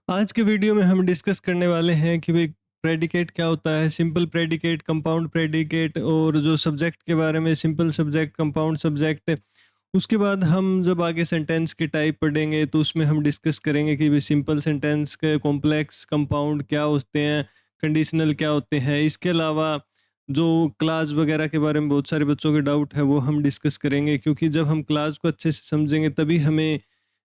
आज के वीडियो में हम डिस्कस करने वाले हैं कि भाई प्रेडिकेट क्या होता है, सिंपल प्रेडिकेट, कंपाउंड प्रेडिकेट और जो सब्जेक्ट के बारे में सिंपल सब्जेक्ट, कंपाउंड सब्जेक्ट। उसके बाद हम जब आगे सेंटेंस के टाइप पढ़ेंगे तो उसमें हम डिस्कस करेंगे कि भाई सिंपल सेंटेंस के कॉम्प्लेक्स कंपाउंड क्या होते हैं, कंडीशनल क्या होते हैं। इसके अलावा जो क्लास वगैरह के बारे में बहुत सारे बच्चों के डाउट है वो हम डिस्कस करेंगे, क्योंकि जब हम क्लास को अच्छे से समझेंगे तभी हमें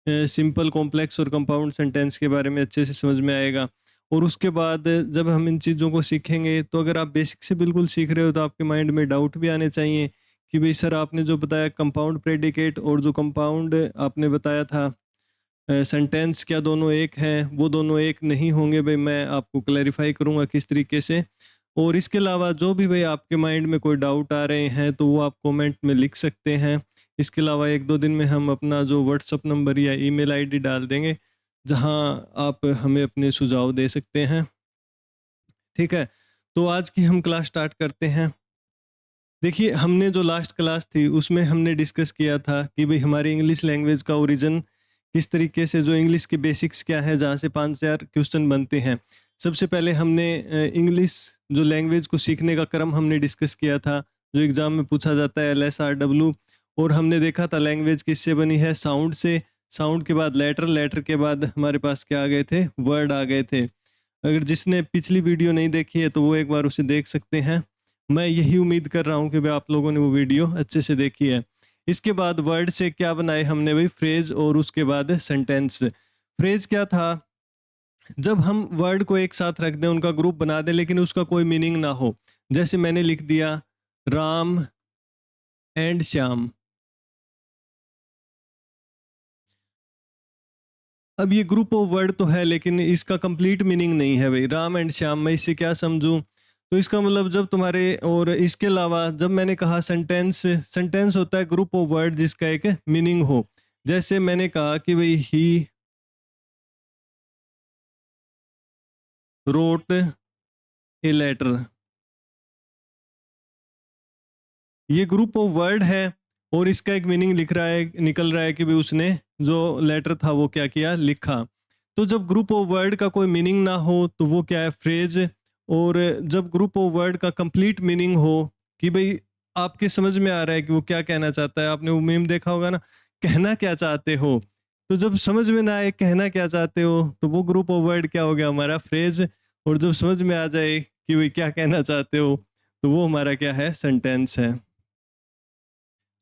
सिंपल कॉम्प्लेक्स और कंपाउंड सेंटेंस के बारे में अच्छे से समझ में आएगा। और उसके बाद जब हम इन चीज़ों को सीखेंगे तो अगर आप बेसिक से बिल्कुल सीख रहे हो तो आपके माइंड में डाउट भी आने चाहिए कि भाई सर आपने जो बताया कंपाउंड प्रेडिकेट और जो कंपाउंड आपने बताया था सेंटेंस, क्या दोनों एक हैं? वो दोनों एक नहीं होंगे भाई, मैं आपको क्लैरिफाई करूँगा किस तरीके से। और इसके अलावा जो भी भाई आपके माइंड में कोई डाउट आ रहे हैं तो वो आप कमेंट में लिख सकते हैं। इसके अलावा 1-2 दिन में हम अपना जो व्हाट्सएप नंबर या ईमेल आईडी डाल देंगे, जहां आप हमें अपने सुझाव दे सकते हैं। ठीक है? तो आज की हम क्लास स्टार्ट करते हैं। देखिए, हमने जो लास्ट क्लास थी उसमें हमने डिस्कस किया था कि भाई हमारी इंग्लिश लैंग्वेज का ओरिजिन किस तरीके से, जो इंग्लिश के बेसिक्स क्या है, जहाँ से 5-4 क्वेश्चन बनते हैं। सबसे पहले हमने इंग्लिश जो लैंग्वेज को सीखने का क्रम हमने डिस्कस किया था, जो एग्जाम में पूछा जाता है LSRW। और हमने देखा था लैंग्वेज किससे बनी है, साउंड से। साउंड के बाद लेटर, लेटर के बाद हमारे पास क्या आ गए थे, वर्ड आ गए थे। अगर जिसने पिछली वीडियो नहीं देखी है तो वो एक बार उसे देख सकते हैं। मैं यही उम्मीद कर रहा हूँ कि भाई आप लोगों ने वो वीडियो अच्छे से देखी है। इसके बाद वर्ड से क्या बनाए हमने भाई, फ्रेज, और उसके बाद सेंटेंस। फ्रेज क्या था? जब हम वर्ड को एक साथ रख दें, उनका ग्रुप बना दें, लेकिन उसका कोई मीनिंग ना हो। जैसे मैंने लिख दिया राम एंड श्याम। अब ये ग्रुप ऑफ वर्ड तो है लेकिन इसका कंप्लीट मीनिंग नहीं है भाई, राम एंड श्याम, मैं इससे क्या समझूं? तो इसका मतलब जब तुम्हारे, और इसके अलावा जब मैंने कहा सेंटेंस, सेंटेंस होता है ग्रुप ऑफ वर्ड जिसका एक मीनिंग हो। जैसे मैंने कहा कि भाई ही रोट ए लेटर, ये ग्रुप ऑफ वर्ड है और इसका एक मीनिंग लिख रहा है, निकल रहा है कि भाई उसने जो लेटर था वो क्या किया, लिखा। तो जब ग्रुप ऑफ वर्ड का कोई मीनिंग ना हो तो वो क्या है, फ्रेज। और जब ग्रुप ऑफ वर्ड का कंप्लीट मीनिंग हो कि भाई आपके समझ में आ रहा है कि वो क्या कहना चाहता है, आपने वो मीम देखा होगा ना, कहना क्या चाहते हो। तो जब समझ में ना आए कहना क्या चाहते हो तो वो ग्रुप ऑफ वर्ड क्या हो गया, हमारा फ्रेज। और जब समझ में आ जाए कि भाई क्या कहना चाहते हो तो वो हमारा क्या है, सेंटेंस है।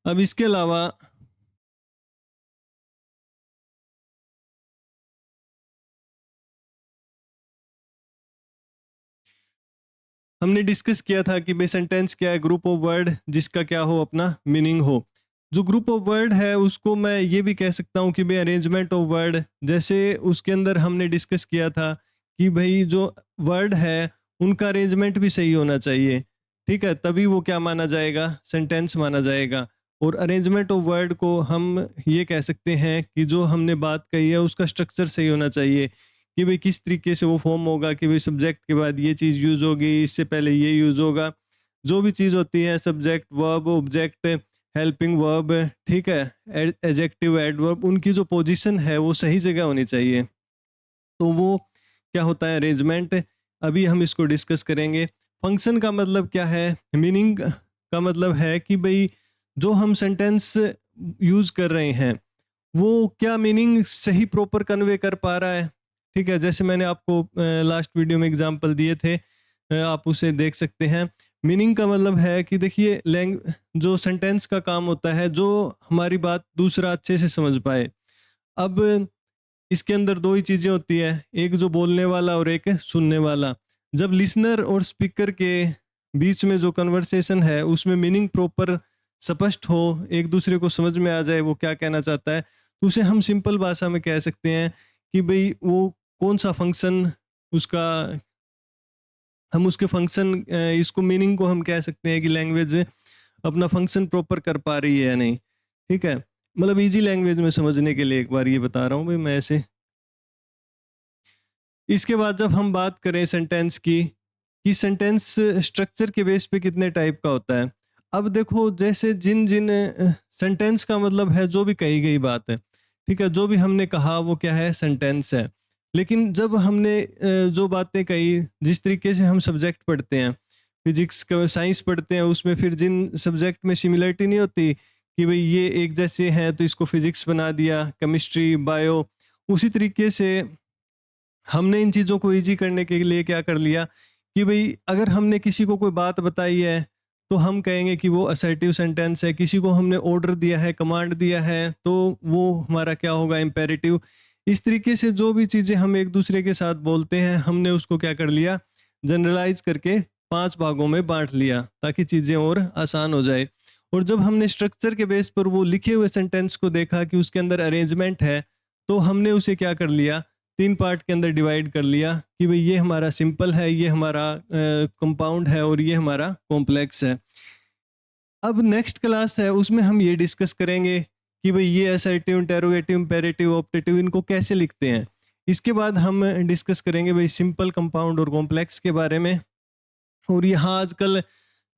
अब इसके अलावा हमने डिस्कस किया था कि भाई सेंटेंस क्या है, ग्रुप ऑफ वर्ड जिसका क्या हो, अपना मीनिंग हो। जो ग्रुप ऑफ वर्ड है उसको मैं ये भी कह सकता हूँ कि भाई अरेंजमेंट ऑफ वर्ड। जैसे उसके अंदर हमने डिस्कस किया था कि भाई जो वर्ड है उनका अरेंजमेंट भी सही होना चाहिए। ठीक है, तभी वो क्या माना जाएगा, सेंटेंस माना जाएगा। और अरेंजमेंट ऑफ वर्ड को हम ये कह सकते हैं कि जो हमने बात कही है उसका स्ट्रक्चर सही होना चाहिए, कि भाई किस तरीके से वो फॉर्म होगा, कि भाई सब्जेक्ट के बाद ये चीज़ यूज़ होगी, इससे पहले ये यूज़ होगा। जो भी चीज़ होती है, subject, verb, object, helping verb, ठीक है, एडजेक्टिव, एडवर्ब, उनकी जो पोजीशन है वो सही जगह होनी चाहिए। तो वो क्या होता है, अरेंजमेंट। अभी हम इसको डिस्कस करेंगे। फंक्शन का मतलब क्या है, मीनिंग का मतलब है कि भाई जो हम सेंटेंस यूज़ कर रहे हैं वो क्या मीनिंग सही प्रॉपर कन्वे कर पा रहा है। ठीक है, जैसे मैंने आपको लास्ट वीडियो में एग्जांपल दिए थे, आप उसे देख सकते हैं। मीनिंग का मतलब है कि देखिए लैंग जो सेंटेंस का काम होता है, जो हमारी बात दूसरा अच्छे से समझ पाए। अब इसके अंदर दो ही चीजें होती है, एक जो बोलने वाला और एक सुनने वाला। जब लिसनर और स्पीकर के बीच में जो कन्वर्सेशन है उसमें मीनिंग प्रॉपर स्पष्ट हो, एक दूसरे को समझ में आ जाए वो क्या कहना चाहता है, तो उसे हम सिंपल भाषा में कह सकते हैं कि भाई वो कौन सा फंक्शन उसका, हम उसके फंक्शन, इसको मीनिंग को हम कह सकते हैं कि लैंग्वेज अपना फंक्शन प्रॉपर कर पा रही है या नहीं। ठीक है, मतलब इजी लैंग्वेज में समझने के लिए एक बार ये बता रहा हूँ भाई मैं ऐसे। इसके बाद जब हम बात करें सेंटेंस की, कि सेंटेंस स्ट्रक्चर के बेस पे कितने टाइप का होता है। अब देखो, जैसे जिन जिन सेंटेंस का मतलब है जो भी कही गई बात है, ठीक है, जो भी हमने कहा वो क्या है, सेंटेंस है। लेकिन जब हमने जो बातें कही, जिस तरीके से हम सब्जेक्ट पढ़ते हैं, फिजिक्स का साइंस पढ़ते हैं, उसमें फिर जिन सब्जेक्ट में सिमिलरिटी नहीं होती कि भाई ये एक जैसे हैं तो इसको फिजिक्स बना दिया, केमिस्ट्री, बायो, उसी तरीके से हमने इन चीज़ों को ईज़ी करने के लिए क्या कर लिया कि भई अगर हमने किसी को कोई बात बताई है, तो हम कहेंगे कि वो असर्टिव सेंटेंस है। किसी को हमने ऑर्डर दिया है, कमांड दिया है, तो वो हमारा क्या होगा, इम्पेरेटिव। इस तरीके से जो भी चीज़ें हम एक-दूसरे के साथ बोलते हैं, हमने उसको क्या कर लिया, जनरलाइज़ करके 5 भागों में बाँट लिया, ताकि चीज़ें और आसान हो जाए। और जब हमने स्ट्रक्चर के बेस पर वो लिखे हुए सेंटेंस को देखा कि उसके अंदर अरेंजमेंट है, तो हमने उसे क्या कर लिया, 3 पार्ट के अंदर डिवाइड कर लिया कि भई ये हमारा सिंपल है, ये हमारा कंपाउंड है और ये हमारा कॉम्प्लेक्स है। अब नेक्स्ट क्लास है, उसमें हम ये डिस्कस करेंगे कि भई ये असर्टिव, इंटेरोगेटिव, इम्पेरेटिव, ऑप्टेटिव इनको कैसे लिखते हैं। इसके बाद हम डिस्कस करेंगे भई सिंपल, कंपाउंड और कॉम्प्लेक्स के बारे में। और यहाँ आजकल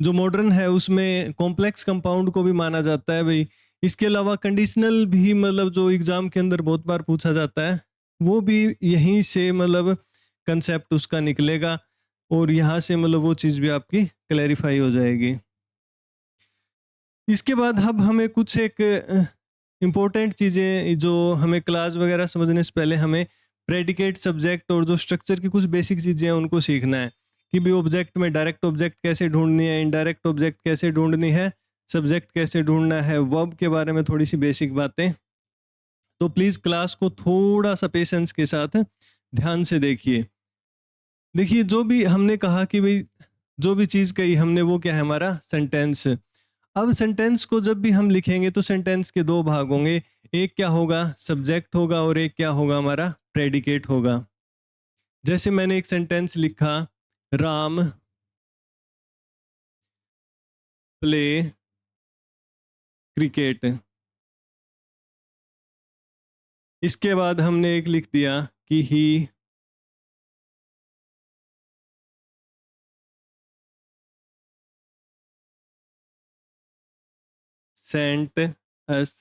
जो मॉडर्न है उसमें कॉम्प्लेक्स कंपाउंड को भी माना जाता है भई। इसके अलावा कंडीशनल भी मतलब जो एग्ज़ाम के अंदर बहुत बार पूछा जाता है, वो भी यहीं से मतलब कंसेप्ट उसका निकलेगा और यहाँ से मतलब वो चीज़ भी आपकी क्लैरिफ़ाई हो जाएगी। इसके बाद अब हमें कुछ एक इम्पोर्टेंट चीज़ें जो हमें क्लास वगैरह समझने से पहले हमें प्रेडिकेट, सब्जेक्ट और जो स्ट्रक्चर की कुछ बेसिक चीज़ें हैं उनको सीखना है कि भी ऑब्जेक्ट में डायरेक्ट ऑब्जेक्ट कैसे ढूंढनी है, इनडायरेक्ट ऑब्जेक्ट कैसे ढूंढनी है, सब्जेक्ट कैसे ढूंढना है, वर्ब के बारे में थोड़ी सी बेसिक बातें। तो प्लीज़ क्लास को थोड़ा सा पेशेंस के साथ ध्यान से देखिए। देखिए जो भी हमने कहा कि भाई जो भी चीज़ कही हमने वो क्या है, हमारा सेंटेंस। अब सेंटेंस को जब भी हम लिखेंगे तो सेंटेंस के 2 भाग होंगे। एक क्या होगा, सब्जेक्ट होगा और एक क्या होगा, हमारा प्रेडिकेट होगा। जैसे मैंने एक सेंटेंस लिखा, राम प्ले क्रिकेट। इसके बाद हमने एक लिख दिया कि he sent us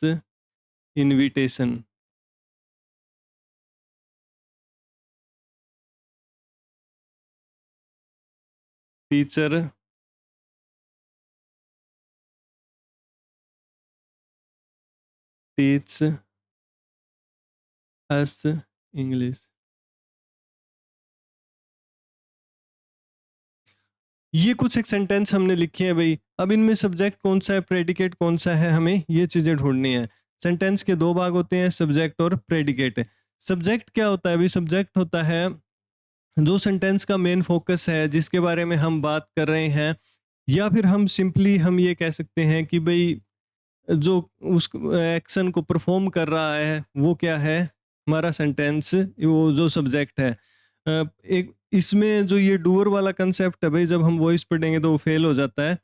invitation. Teacher teach us English. ये कुछ एक सेंटेंस हमने लिखे हैं भाई। अब इनमें सब्जेक्ट कौन सा है, प्रेडिकेट कौन सा है, हमें ये चीजें ढूंढनी है। सेंटेंस के 2 भाग होते हैं, सब्जेक्ट और प्रेडिकेट। सब्जेक्ट क्या होता है भाई, सब्जेक्ट होता है जो सेंटेंस का मेन फोकस है, जिसके बारे में हम बात कर रहे हैं। या फिर हम सिंपली हम ये कह सकते हैं कि भाई जो उस एक्शन को परफॉर्म कर रहा है वो क्या है, हमारा सेंटेंस, वो जो सब्जेक्ट है। एक इसमें जो ये डूअर वाला कंसेप्ट है भाई, जब हम वॉइस पढ़ेंगे तो वो फेल हो जाता है,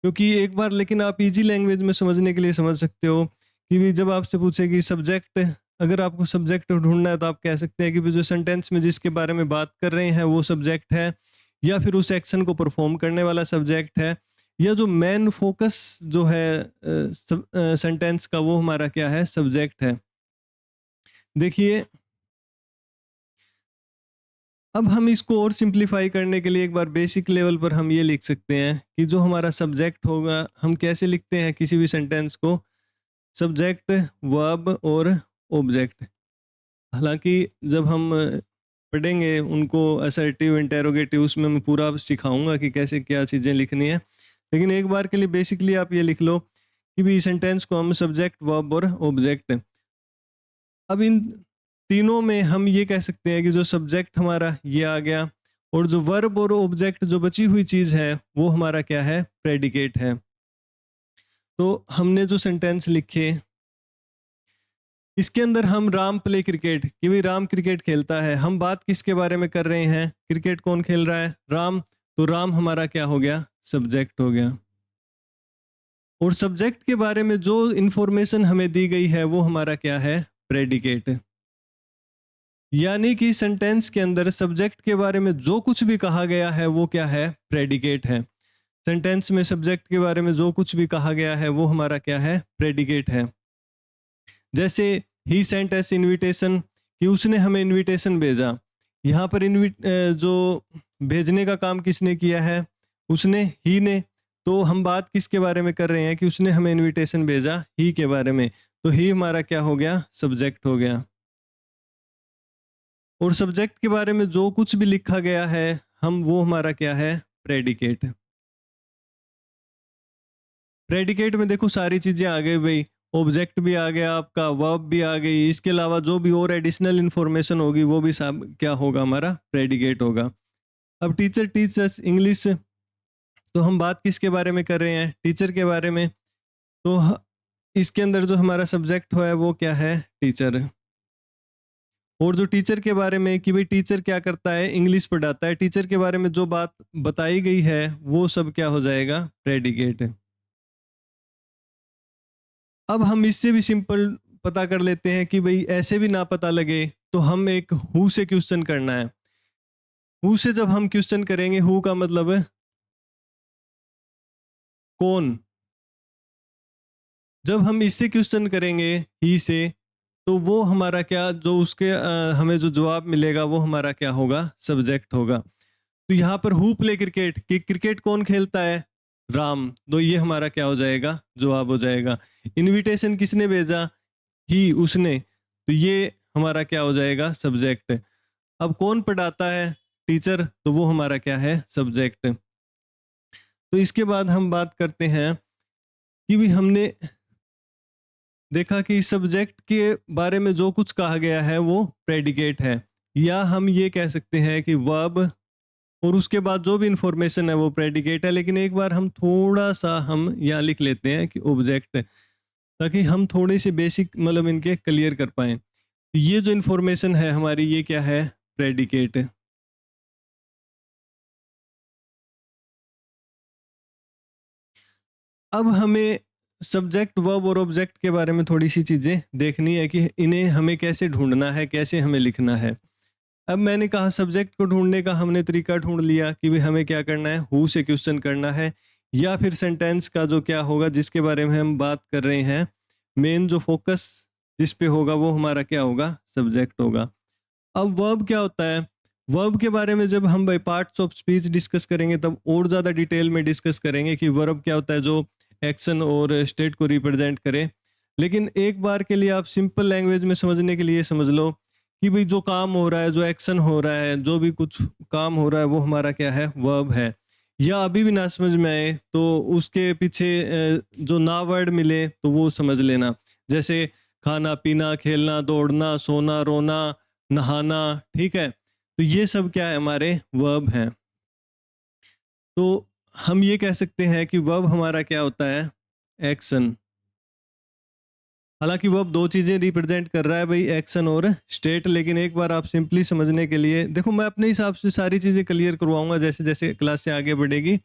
क्योंकि एक बार लेकिन आप इजी लैंग्वेज में समझने के लिए समझ सकते हो कि भी जब आपसे पूछे कि सब्जेक्ट, अगर आपको सब्जेक्ट ढूंढना है तो आप कह सकते हैं कि भी जो सेंटेंस में जिसके बारे में बात कर रहे हैं वो सब्जेक्ट है, या फिर उस एक्शन को परफॉर्म करने वाला सब्जेक्ट है, या जो मेन फोकस जो है सेंटेंस का वो हमारा क्या है, सब्जेक्ट है। देखिए अब हम इसको और सिंप्लीफाई करने के लिए एक बार बेसिक लेवल पर हम ये लिख सकते हैं कि जो हमारा सब्जेक्ट होगा, हम कैसे लिखते हैं किसी भी सेंटेंस को, सब्जेक्ट, वर्ब और ऑब्जेक्ट। हालांकि जब हम पढ़ेंगे उनको असर्टिव, इंटेरोगेटिव, उसमें मैं पूरा सिखाऊंगा कि कैसे क्या चीज़ें लिखनी है। लेकिन एक बार के लिए बेसिकली आप ये लिख लो कि भी सेंटेंस को हम सब्जेक्ट, वर्ब और ऑब्जेक्ट। अब इन तीनों में हम ये कह सकते हैं कि जो सब्जेक्ट हमारा ये आ गया, और जो वर्ब और ऑब्जेक्ट जो बची हुई चीज है वो हमारा क्या है, प्रेडिकेट है। तो हमने जो सेंटेंस लिखे, इसके अंदर हम राम प्ले क्रिकेट, कि भाई राम क्रिकेट खेलता है, हम बात किसके बारे में कर रहे हैं, क्रिकेट कौन खेल रहा है, राम। तो राम हमारा क्या हो गया, सब्जेक्ट हो गया। और सब्जेक्ट के बारे में जो इंफॉर्मेशन हमें दी गई है वो हमारा क्या है, प्रेडिकेट। यानी कि सेंटेंस के अंदर सब्जेक्ट के बारे में जो कुछ भी कहा गया है वो क्या है, प्रेडिकेट है। सेंटेंस में सब्जेक्ट के बारे में जो कुछ भी कहा गया है वो हमारा क्या है, प्रेडिकेट है। जैसे ही सेंट अस इनविटेशन, कि उसने हमें इनविटेशन भेजा, यहाँ पर जो भेजने का काम किसने किया है, उसने, ही ने। तो हम बात किसके बारे में कर रहे हैं कि उसने हमें इनविटेशन भेजा, ही के बारे में। तो ही हमारा क्या हो गया, सब्जेक्ट हो गया। और सब्जेक्ट के बारे में जो कुछ भी लिखा गया है हम, वो हमारा क्या है, प्रेडिकेट। प्रेडिकेट में देखो सारी चीजें आ गई भाई, ऑब्जेक्ट भी आ गया आपका, वर्ब भी आ गई, इसके अलावा जो भी और एडिशनल इंफॉर्मेशन होगी वो भी सब क्या होगा, हमारा प्रेडिकेट होगा। अब टीचर टीच अस इंग्लिश, तो हम बात किसके बारे में कर रहे हैं, टीचर के बारे में। तो इसके अंदर जो हमारा सब्जेक्ट है वो क्या है, टीचर। और जो टीचर के बारे में कि भाई टीचर क्या करता है, इंग्लिश पढ़ाता है, टीचर के बारे में जो बात बताई गई है वो सब क्या हो जाएगा, प्रेडिकेट। अब हम इससे भी सिंपल पता कर लेते हैं कि भाई ऐसे भी ना पता लगे तो हम एक हु से क्वेश्चन करना है। हु से जब हम क्वेश्चन करेंगे, हु का मतलब है कौन। जब हम इससे क्वेश्चन करेंगे ही से, तो वो हमारा क्या, जो उसके हमें जो जवाब मिलेगा वो हमारा क्या होगा, सब्जेक्ट होगा। तो यहाँ पर हु प्ले क्रिकेट, कि क्रिकेट कौन खेलता है, राम। तो ये हमारा क्या हो जाएगा, जवाब हो जाएगा। इनविटेशन किसने भेजा, ही, उसने। तो ये हमारा क्या हो जाएगा, सब्जेक्ट। अब कौन पढ़ाता है, टीचर, तो वो हमारा क्या है, सब्जेक्ट। तो इसके बाद हम बात करते हैं कि भी हमने देखा कि सब्जेक्ट के बारे में जो कुछ कहा गया है वो प्रेडिकेट है, या हम ये कह सकते हैं कि वर्ब, और उसके बाद जो भी इंफॉर्मेशन है वो प्रेडिकेट है। लेकिन एक बार हम थोड़ा सा हम यहाँ लिख लेते हैं कि ऑब्जेक्ट, ताकि हम थोड़ी सी बेसिक मतलब इनके क्लियर कर पाए। ये जो इंफॉर्मेशन है हमारी, ये क्या है, प्रेडिकेट। अब हमें सब्जेक्ट, वर्ब और ऑब्जेक्ट के बारे में थोड़ी सी चीजें देखनी है कि इन्हें हमें कैसे ढूंढना है, कैसे हमें लिखना है। अब मैंने कहा सब्जेक्ट को ढूंढने का हमने तरीका ढूंढ लिया कि भाई हमें क्या करना है, हु से क्वेश्चन करना है, या फिर सेंटेंस का जो क्या होगा जिसके बारे में हम बात कर रहे हैं, मेन जो फोकस जिस पे होगा वो हमारा क्या होगा, सब्जेक्ट होगा। अब वर्ब क्या होता है, वर्ब के बारे में जब हम by parts of speech discuss करेंगे तब और ज़्यादा डिटेल में डिस्कस करेंगे कि वर्ब क्या होता है, जो एक्शन और स्टेट को रिप्रेजेंट करे। लेकिन एक बार के लिए आप सिंपल लैंग्वेज में समझने के लिए समझ लो कि भाई जो काम हो रहा है, जो एक्शन हो रहा है, जो भी कुछ काम हो रहा है वो हमारा क्या है, वर्ब है। या अभी भी ना समझ में आए तो उसके पीछे जो ना वर्ड मिले तो वो समझ लेना। जैसे खाना पीना, खेलना, दौड़ना, सोना, रोना, नहाना, ठीक है। तो ये सब क्या है, हमारे वर्ब हैं। तो हम ये कह सकते हैं कि वर्ब हमारा क्या होता है, एक्शन। हालांकि वर्ब दो चीजें रिप्रेजेंट कर रहा है भाई, एक्शन और स्टेट। लेकिन एक बार आप सिंपली समझने के लिए देखो, मैं अपने हिसाब से सारी चीजें क्लियर करवाऊंगा जैसे जैसे क्लास से आगे बढ़ेगी।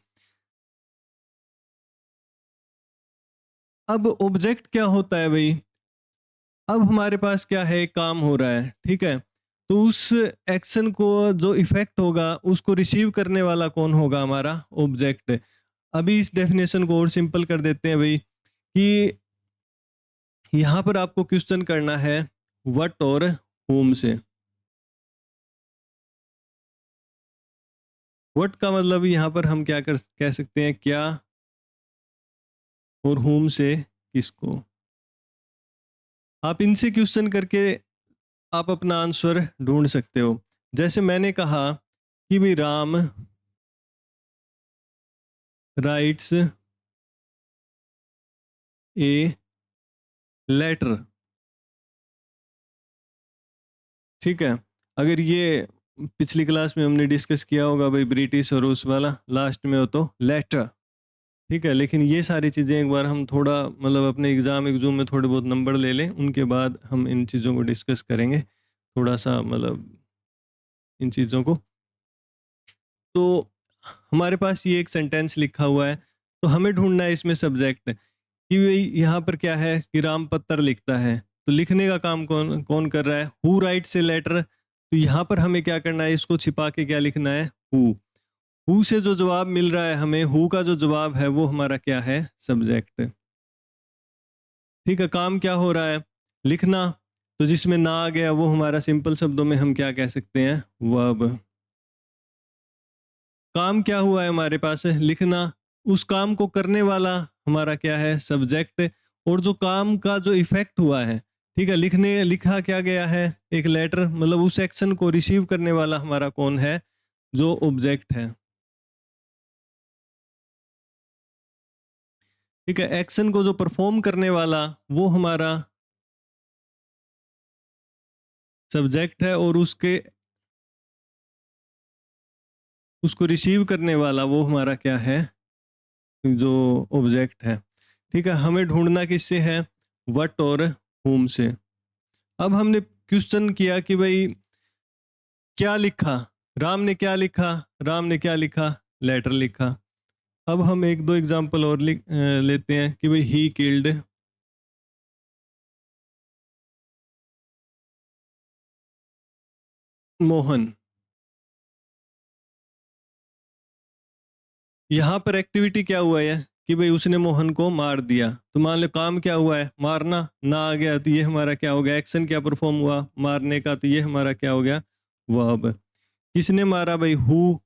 अब ऑब्जेक्ट क्या होता है भाई, अब हमारे पास क्या है, काम हो रहा है, ठीक है। तो उस एक्शन को जो इफेक्ट होगा उसको रिसीव करने वाला कौन होगा, हमारा ऑब्जेक्ट। अभी इस डेफिनेशन को और सिंपल कर देते हैं भाई, कि यहाँ पर आपको क्वेश्चन करना है व्हाट और होम से। व्हाट का मतलब यहाँ पर हम क्या कह सकते हैं, क्या, और होम से किसको। आप इनसे क्वेश्चन करके आप अपना आंसर ढूंढ सकते हो। जैसे मैंने कहा कि भी राम राइट्स ए लेटर, ठीक है। अगर ये पिछली क्लास में हमने डिस्कस किया होगा भाई, ब्रिटिश और उस वाला लास्ट में हो तो लेटर, ठीक है। लेकिन ये सारी चीज़ें एक बार हम थोड़ा मतलब अपने एग्जाम में थोड़े बहुत नंबर ले लें, उनके बाद हम इन चीज़ों को डिस्कस करेंगे थोड़ा सा, मतलब इन चीज़ों को। तो हमारे पास ये एक सेंटेंस लिखा हुआ है, तो हमें ढूंढना है इसमें सब्जेक्ट, कि भाई यहाँ पर क्या है कि राम पत्र लिखता है। तो लिखने का काम कौन कौन कर रहा है, हु राइट्स ए लेटर। तो यहाँ पर हमें क्या करना है, इसको छिपा के क्या लिखना है, हु। हु से जो जवाब मिल रहा है हमें, हु का जो जवाब है वो हमारा क्या है, सब्जेक्ट। ठीक है, काम क्या हो रहा है, लिखना। तो जिसमें ना आ गया वो हमारा सिंपल शब्दों में हम क्या कह सकते हैं, वर्ब। काम क्या हुआ है हमारे पास, लिखना। उस काम को करने वाला हमारा क्या है, सब्जेक्ट। और जो काम का जो इफेक्ट हुआ है, ठीक है, लिखा क्या गया है, एक लेटर, मतलब उस एक्शन को रिसीव करने वाला हमारा कौन है, जो ऑब्जेक्ट है। ठीक है, एक्शन को जो परफॉर्म करने वाला वो हमारा सब्जेक्ट है, और उसको रिसीव करने वाला वो हमारा क्या है, जो ऑब्जेक्ट है। ठीक है, हमें ढूंढना किससे है, व्हाट और whom से। अब हमने क्वेश्चन किया कि भाई क्या लिखा, राम ने क्या लिखा, राम ने क्या लिखा, लेटर लिखा। अब हम एक दो एग्जांपल और लेते हैं कि भाई ही किल्ड मोहन। यहाँ पर एक्टिविटी क्या हुआ है कि भाई उसने मोहन को मार दिया। तो मान लो काम क्या हुआ है, मारना, ना आ गया तो ये हमारा क्या हो गया, एक्शन क्या परफॉर्म हुआ, मारने का, तो ये हमारा क्या हो गया, वर्ब। किसने मारा भाई, हु।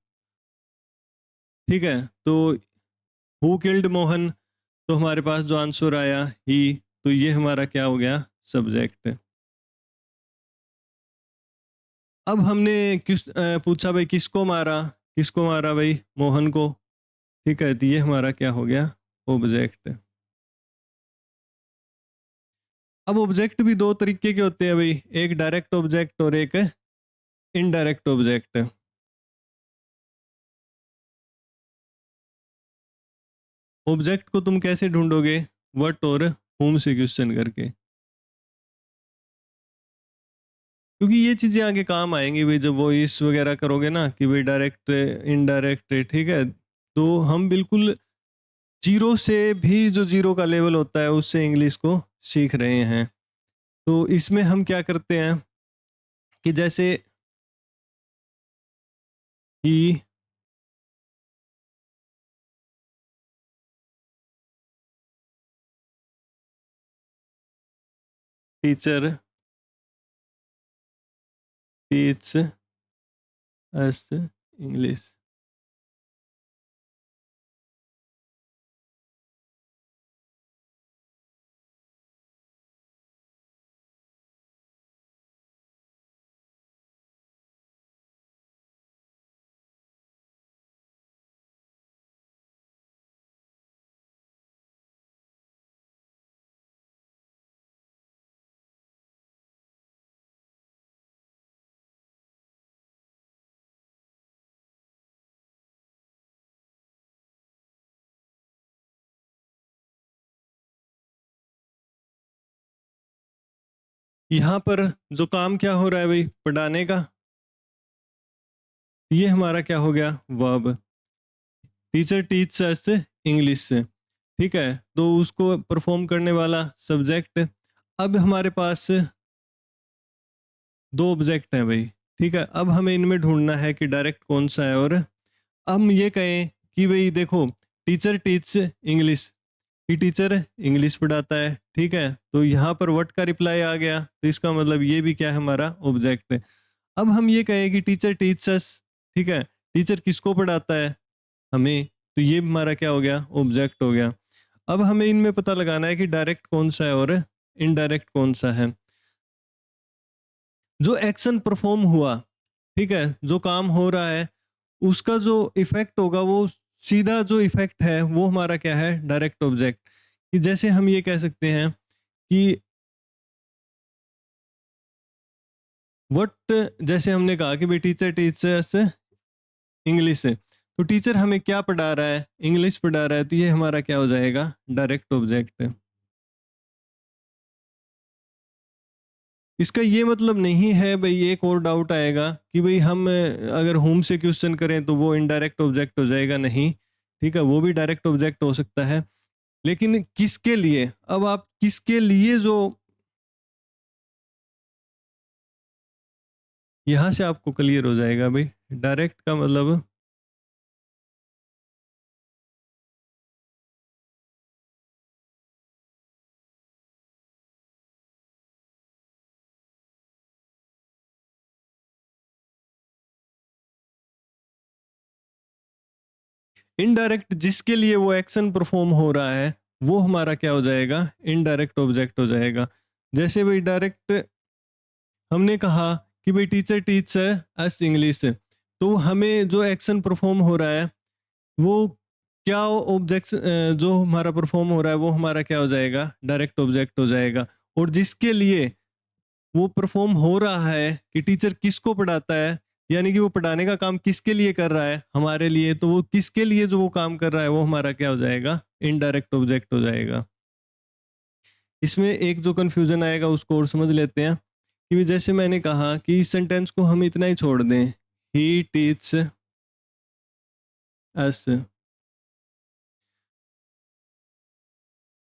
ठीक है, तो हु किल्ड मोहन, तो हमारे पास जो आंसर आया ही, तो ये हमारा क्या हो गया, सब्जेक्ट। अब हमने पूछा भाई किसको मारा भाई, मोहन को। ठीक है, तो ये हमारा क्या हो गया, ऑब्जेक्ट। अब ऑब्जेक्ट भी दो तरीके के होते हैं भाई, एक डायरेक्ट ऑब्जेक्ट और एक इनडायरेक्ट ऑब्जेक्ट। ऑब्जेक्ट को तुम कैसे ढूंढोगे, व्हाट और whom से क्वेश्चन करके, क्योंकि ये चीजें आगे काम आएंगी भाई, जब वॉइस वगैरह करोगे ना कि भाई डायरेक्ट इनडायरेक्ट। ठीक है, तो हम बिल्कुल जीरो से भी, जो जीरो का लेवल होता है उससे इंग्लिश को सीख रहे हैं। तो इसमें हम क्या करते हैं कि जैसे ही टीचर टीच अस इंग्लिश। यहाँ पर जो काम क्या हो रहा है भाई, पढ़ाने का, ये हमारा क्या हो गया, verb. Teacher teach us English से। ठीक है, तो उसको परफॉर्म करने वाला सब्जेक्ट। अब हमारे पास दो ऑब्जेक्ट हैं भाई। ठीक है, अब हमें इनमें ढूंढना है कि डायरेक्ट कौन सा है। और हम ये कहें कि भाई देखो, टीचर टीच इंग्लिश, कि टीचर इंग्लिश पढ़ाता है। ठीक है, तो यहाँ पर व्हाट का रिप्लाई आ गया, तो इसका मतलब ये भी क्या है, हमारा ऑब्जेक्ट है। अब हम ये कहें कि टीचर टीचर्स, ठीक है, टीचर किसको पढ़ाता है, हमें, तो ये हमारा क्या हो गया, ऑब्जेक्ट हो गया। अब हमें इनमें पता लगाना है कि डायरेक्ट कौन सा है और इनडायरेक्ट कौन सा है। जो एक्शन परफॉर्म हुआ, ठीक है, जो काम हो रहा है, उसका जो इफेक्ट होगा, वो सीधा जो इफेक्ट है वो हमारा क्या है, डायरेक्ट ऑब्जेक्ट। कि जैसे हम ये कह सकते हैं कि व्हाट, जैसे हमने कहा कि भाई टीचर टीचर्स इंग्लिश से, तो टीचर हमें क्या पढ़ा रहा है, इंग्लिश पढ़ा रहा है, तो ये हमारा क्या हो जाएगा, डायरेक्ट ऑब्जेक्ट। इसका ये मतलब नहीं है भाई, एक और डाउट आएगा कि भाई हम अगर होम से क्वेश्चन करें तो वो इनडायरेक्ट ऑब्जेक्ट हो जाएगा, नहीं। ठीक है, वो भी डायरेक्ट ऑब्जेक्ट हो सकता है, लेकिन किसके लिए, अब आप किसके लिए, जो यहां से आपको क्लियर हो जाएगा भाई, डायरेक्ट का मतलब इनडायरेक्ट जिसके लिए वो एक्शन परफॉर्म हो रहा है वो हमारा क्या हो जाएगा, इनडायरेक्ट ऑब्जेक्ट हो जाएगा। जैसे भाई डायरेक्ट हमने कहा कि भाई टीचर टीच अस इंग्लिश, तो हमें जो एक्शन परफॉर्म हो रहा है वो क्या ऑब्जेक्ट, जो हमारा परफॉर्म हो रहा है वो हमारा क्या हो जाएगा, डायरेक्ट ऑब्जेक्ट हो जाएगा। और जिसके लिए वो परफॉर्म हो रहा है कि टीचर किसको पढ़ाता है, यानी कि वो पढ़ाने का काम किसके लिए कर रहा है, हमारे लिए, तो वो किसके लिए जो वो काम कर रहा है वो हमारा क्या हो जाएगा, इनडायरेक्ट ऑब्जेक्ट हो जाएगा। इसमें एक जो कंफ्यूजन आएगा उसको और समझ लेते हैं कि जैसे मैंने कहा कि इस सेंटेंस को हम इतना ही छोड़ दें, ही टीच अस,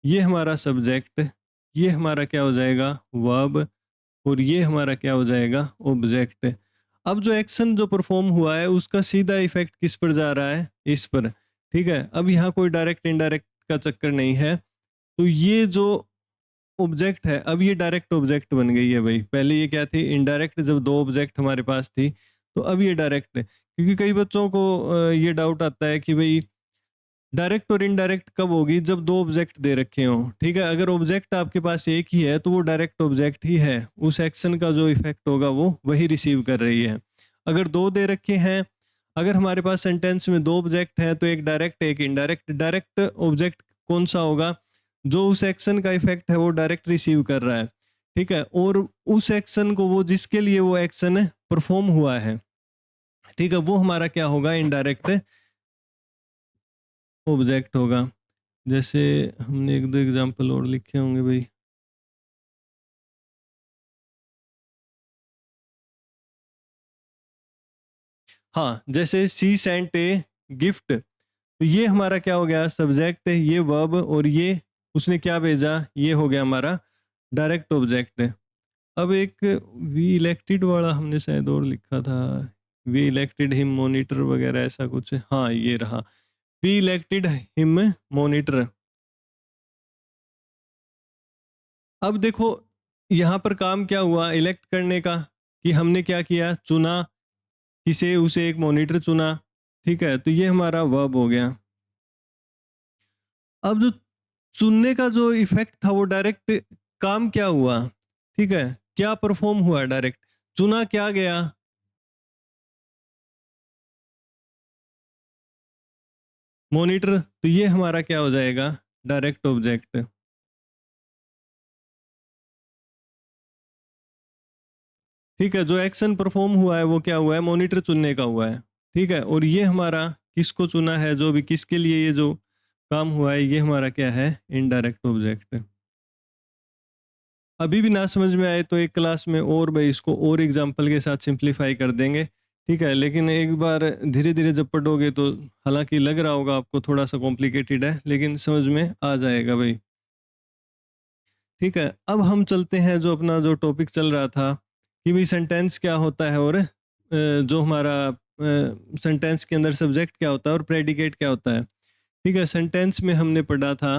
ये हमारा सब्जेक्ट, ये हमारा क्या हो जाएगा, वर्ब, और ये हमारा क्या हो जाएगा, ऑब्जेक्ट। अब जो एक्शन जो परफॉर्म हुआ है उसका सीधा इफेक्ट किस पर जा रहा है, इस पर। ठीक है, अब यहाँ कोई डायरेक्ट इनडायरेक्ट का चक्कर नहीं है। तो ये जो ऑब्जेक्ट है अब ये डायरेक्ट ऑब्जेक्ट बन गई है भाई। पहले ये क्या थी, इनडायरेक्ट, जब दो ऑब्जेक्ट हमारे पास थी, तो अब ये डायरेक्ट है। क्योंकि कई बच्चों को ये डाउट आता है कि भाई डायरेक्ट और इनडायरेक्ट कब होगी, जब दो ऑब्जेक्ट दे रखे हो। ठीक है, अगर ऑब्जेक्ट आपके पास एक ही है तो वो डायरेक्ट ऑब्जेक्ट ही है, उस एक्शन का जो इफेक्ट होगा वो वही रिसीव कर रही है। अगर दो दे रखे हैं, अगर हमारे पास सेंटेंस में दो ऑब्जेक्ट हैं तो एक डायरेक्ट एक इनडायरेक्ट, डायरेक्ट ऑब्जेक्ट कौन सा होगा, जो उस एक्शन का इफेक्ट है वो डायरेक्ट रिसीव कर रहा है। ठीक है, और उस एक्शन को वो जिसके लिए वो एक्शन परफॉर्म हुआ है, ठीक है, वो हमारा क्या होगा, इनडायरेक्ट ऑब्जेक्ट होगा। जैसे हमने एक दो एग्जांपल और लिखे होंगे भाई। हाँ, जैसे सी सेंट ए गिफ्ट, तो ये हमारा क्या हो गया, सब्जेक्ट, ये वर्ब, और ये उसने क्या भेजा, ये हो गया हमारा डायरेक्ट ऑब्जेक्ट। अब एक वी इलेक्टेड वाला हमने शायद और लिखा था, वी इलेक्टेड हिम मॉनिटर वगैरह ऐसा कुछ, हाँ ये रहा, वी इलेक्टेड हिम मॉनिटर। अब देखो यहाँ पर काम क्या हुआ इलेक्ट करने का, कि हमने क्या किया, चुना किसे, उसे एक मॉनिटर चुना। ठीक है, तो ये हमारा वर्ब हो गया। अब जो चुनने का जो इफेक्ट था वो डायरेक्ट काम क्या हुआ, ठीक है, क्या परफॉर्म हुआ, डायरेक्ट चुना क्या गया, मॉनिटर, तो ये हमारा क्या हो जाएगा, डायरेक्ट ऑब्जेक्ट। ठीक है, जो एक्शन परफॉर्म हुआ है वो क्या हुआ है, मॉनिटर चुनने का हुआ है। ठीक है, और ये हमारा किसको चुना है, जो भी किसके लिए ये जो काम हुआ है, ये हमारा क्या है, इनडायरेक्ट ऑब्जेक्ट। अभी भी ना समझ में आए तो एक क्लास में और भाई इसको और एग्जांपल के साथ सिंपलीफाई कर देंगे। ठीक है, लेकिन एक बार धीरे धीरे जब पढ़ोगे तो, हालांकि लग रहा होगा आपको थोड़ा सा कॉम्प्लिकेटेड है, लेकिन समझ में आ जाएगा भाई। ठीक है, अब हम चलते हैं जो अपना जो टॉपिक चल रहा था कि भाई सेंटेंस क्या होता है, और जो हमारा सेंटेंस के अंदर सब्जेक्ट क्या होता है और प्रेडिकेट क्या होता है। ठीक है, सेंटेंस में हमने पढ़ा था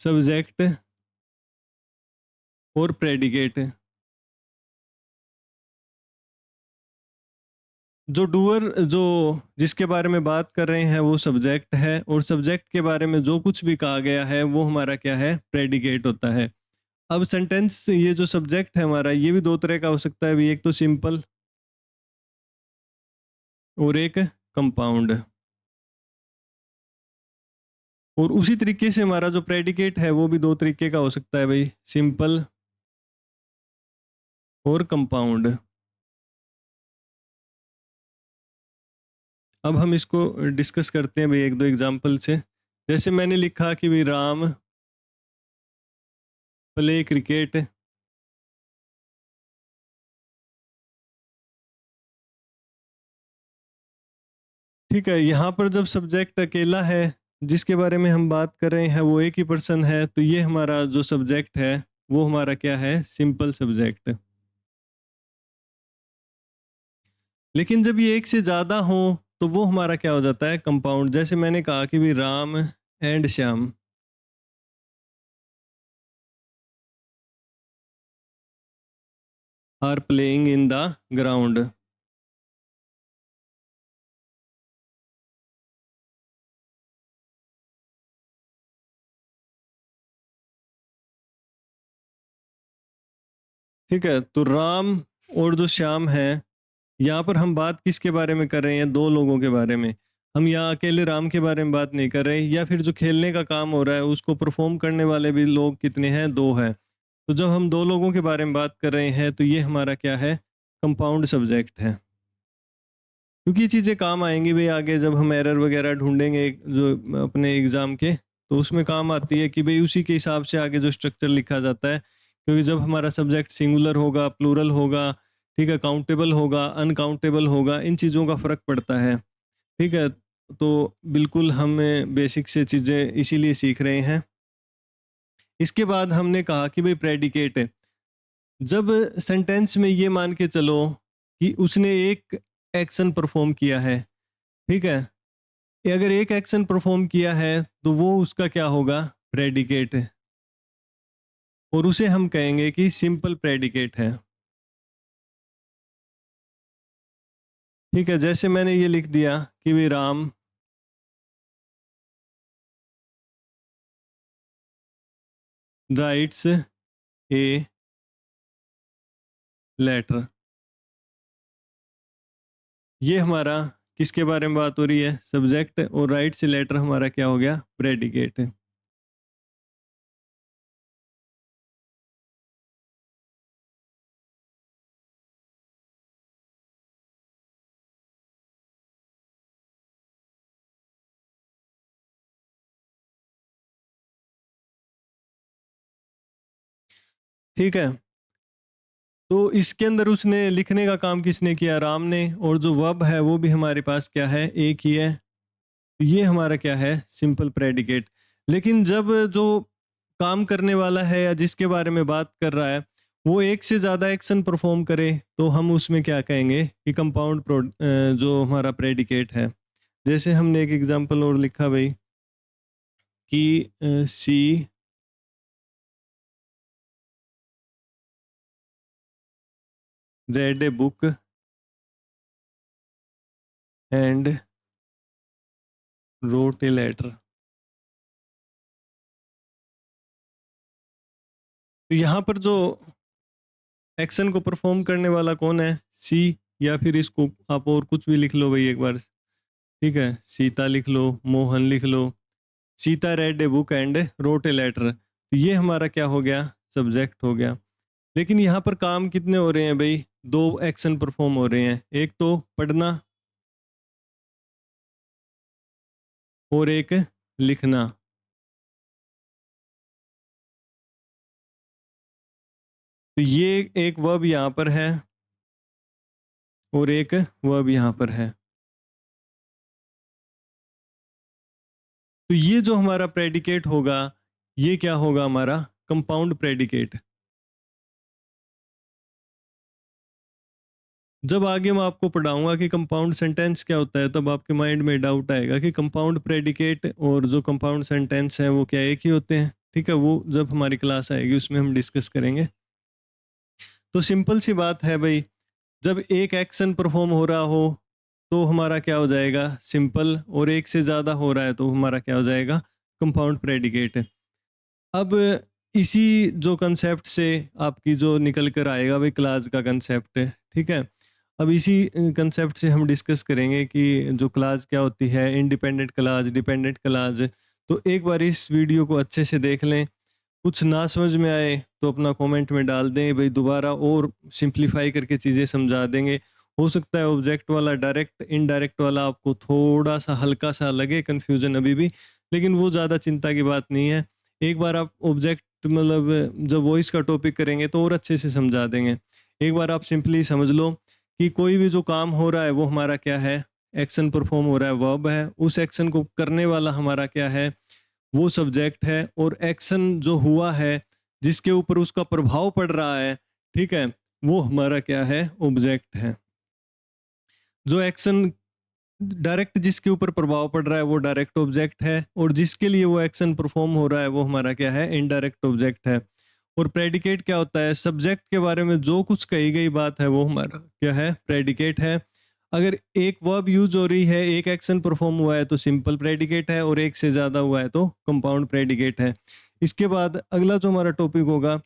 सब्जेक्ट और प्रेडिकेट। जो डूअर, जो जिसके बारे में बात कर रहे हैं वो सब्जेक्ट है, और सब्जेक्ट के बारे में जो कुछ भी कहा गया है वो हमारा क्या है, प्रेडिकेट होता है। अब सेंटेंस, ये जो सब्जेक्ट है हमारा, ये भी दो तरह का हो सकता है भी, एक तो सिंपल और एक कंपाउंड। और उसी तरीके से हमारा जो प्रेडिकेट है वो भी दो तरीके का हो सकता है भाई, सिंपल और कंपाउंड। अब हम इसको डिस्कस करते हैं भाई एक दो एग्जांपल से। जैसे मैंने लिखा कि भाई राम प्ले क्रिकेट। ठीक है, यहाँ पर जब सब्जेक्ट अकेला है, जिसके बारे में हम बात कर रहे हैं वो एक ही पर्सन है, तो ये हमारा जो सब्जेक्ट है वो हमारा क्या है, सिंपल सब्जेक्ट। लेकिन जब ये एक से ज्यादा हो तो वो हमारा क्या हो जाता है, कंपाउंड। जैसे मैंने कहा कि भी Ram and Shyam are playing in the ground. ठीक है, तो राम और जो श्याम है, यहाँ पर हम बात किसके बारे में कर रहे हैं? दो लोगों के बारे में। हम यहाँ अकेले राम के बारे में बात नहीं कर रहे, या फिर जो खेलने का काम हो रहा है उसको परफॉर्म करने वाले भी लोग कितने हैं? दो हैं। तो जब हम दो लोगों के बारे में बात कर रहे हैं तो ये हमारा क्या है? कंपाउंड सब्जेक्ट है। क्योंकि ये चीज़ें काम आएंगी भाई आगे, जब हम एरर वगैरह ढूंढेंगे जो अपने एग्जाम के, तो उसमें काम आती है कि भाई उसी के हिसाब से आगे जो स्ट्रक्चर लिखा जाता है। क्योंकि जब हमारा सब्जेक्ट सिंगुलर होगा, प्लूरल होगा, ठीक है, काउंटेबल होगा, अनकाउंटेबल होगा, इन चीज़ों का फर्क पड़ता है। ठीक है, तो बिल्कुल हमें बेसिक से चीज़ें इसीलिए सीख रहे हैं। इसके बाद हमने कहा कि भाई प्रेडिकेट है। जब सेंटेंस में ये मान के चलो कि उसने एक एक्शन परफॉर्म किया है, ठीक है, ये अगर एक एक्शन परफॉर्म किया है तो वो उसका क्या होगा? प्रेडिकेट। और उसे हम कहेंगे कि सिंपल प्रेडिकेट है। ठीक है, जैसे मैंने ये लिख दिया कि भाई राम राइट्स ए लेटर। ये हमारा किसके बारे में बात हो रही है? सब्जेक्ट। और राइट से लेटर हमारा क्या हो गया? प्रेडिकेट। ठीक है, तो इसके अंदर उसने लिखने का काम किसने किया? राम ने। और जो वर्ब है वो भी हमारे पास क्या है? एक ही है। ये हमारा क्या है? Simple predicate. लेकिन जब जो काम करने वाला है या जिसके बारे में बात कर रहा है वो एक से ज्यादा एक्शन परफॉर्म करे, तो हम उसमें क्या कहेंगे? कि कंपाउंड जो हमारा प्रेडिकेट है। जैसे हमने एक एग्जांपल और लिखा भाई कि she read a book and wrote a letter. तो यहाँ पर जो एक्शन को परफॉर्म करने वाला कौन है? सी। या फिर इसको आप और कुछ भी लिख लो भाई एक बार। ठीक है, सीता लिख लो, मोहन लिख लो। Sita read a book and wrote a letter. तो ये हमारा क्या हो गया? सब्जेक्ट हो गया। लेकिन यहाँ पर काम कितने हो रहे हैं भाई? दो एक्शन परफॉर्म हो रहे हैं, एक तो पढ़ना और एक लिखना। तो ये एक वर्ब यहाँ पर है और एक वर्ब यहाँ पर है। तो ये जो हमारा प्रेडिकेट होगा ये क्या होगा? हमारा कंपाउंड प्रेडिकेट। जब आगे मैं आपको पढ़ाऊंगा कि कंपाउंड सेंटेंस क्या होता है, तब आपके माइंड में डाउट आएगा कि कंपाउंड प्रेडिकेट और जो कंपाउंड सेंटेंस है वो क्या एक ही होते हैं। ठीक है, वो जब हमारी क्लास आएगी उसमें हम डिस्कस करेंगे। तो सिंपल सी बात है भाई, जब एक एक्शन परफॉर्म हो रहा हो तो हमारा क्या हो जाएगा? सिंपल। और एक से ज़्यादा हो रहा है तो हमारा क्या हो जाएगा? Compound predicate. अब इसी जो कंसेप्ट से आपकी जो निकल कर आएगा भाई क्लास का कंसेप्ट। ठीक है, अब इसी कंसेप्ट से हम डिस्कस करेंगे कि जो क्लास क्या होती है, इंडिपेंडेंट क्लास, डिपेंडेंट क्लास। तो एक बार इस वीडियो को अच्छे से देख लें। कुछ ना समझ में आए तो अपना कमेंट में डाल दें भाई, दोबारा और सिंप्लीफाई करके चीज़ें समझा देंगे। हो सकता है ऑब्जेक्ट वाला, डायरेक्ट इनडायरेक्ट वाला आपको थोड़ा सा हल्का सा लगे कन्फ्यूजन अभी भी, लेकिन वो ज़्यादा चिंता की बात नहीं है। एक बार आप ऑब्जेक्ट मतलब जब वॉइस का टॉपिक करेंगे तो और अच्छे से समझा देंगे। एक बार आप सिंपली समझ लो कि कोई भी जो काम हो रहा है वो हमारा क्या है? एक्शन परफॉर्म हो रहा है, वर्ब है। उस एक्शन को करने वाला हमारा क्या है? वो सब्जेक्ट है। और एक्शन जो हुआ है जिसके ऊपर उसका प्रभाव पड़ रहा है, ठीक है, वो हमारा क्या है? ऑब्जेक्ट है। जो एक्शन डायरेक्ट जिसके ऊपर प्रभाव पड़ रहा है वो डायरेक्ट ऑब्जेक्ट है, और जिसके लिए वो एक्शन परफॉर्म हो रहा है वो हमारा क्या है? इनडायरेक्ट ऑब्जेक्ट है। और प्रेडिकेट क्या होता है? सब्जेक्ट के बारे में जो कुछ कही गई बात है वो हमारा क्या है? प्रेडिकेट है। अगर एक वर्ब यूज हो रही है, एक एक्शन परफॉर्म हुआ है तो सिंपल प्रेडिकेट है, और एक से ज्यादा हुआ है तो कंपाउंड प्रेडिकेट है। इसके बाद अगला जो हमारा टॉपिक होगा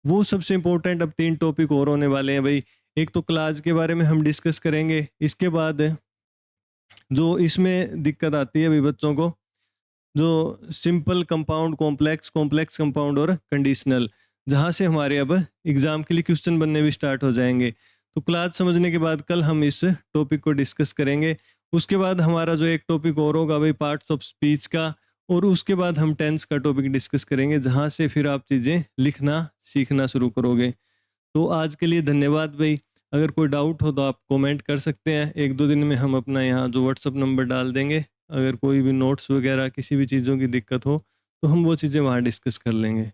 वो सबसे इम्पोर्टेंट अब 3 टॉपिक और होने वाले हैं भाई। एक तो क्लास के बारे में हम डिस्कस करेंगे, इसके बाद जो इसमें दिक्कत आती है अभी बच्चों को, जो simple compound, complex, complex compound और कंडीशनल, जहाँ से हमारे अब एग्जाम के लिए क्वेश्चन बनने भी स्टार्ट हो जाएंगे। तो क्लास समझने के बाद कल हम इस टॉपिक को डिस्कस करेंगे। उसके बाद हमारा जो एक टॉपिक और होगा भाई पार्ट्स ऑफ स्पीच का, और उसके बाद हम टेंस का टॉपिक डिस्कस करेंगे, जहाँ से फिर आप चीज़ें लिखना सीखना शुरू करोगे। तो आज के लिए धन्यवाद भाई। अगर कोई डाउट हो तो आप कमेंट कर सकते हैं, एक दो दिन में हम अपना यहाँ जो व्हाट्सअप नंबर डाल देंगे। अगर कोई भी नोट्स वगैरह किसी भी चीज़ों की दिक्कत हो तो हम वो चीज़ें वहाँ डिस्कस कर लेंगे।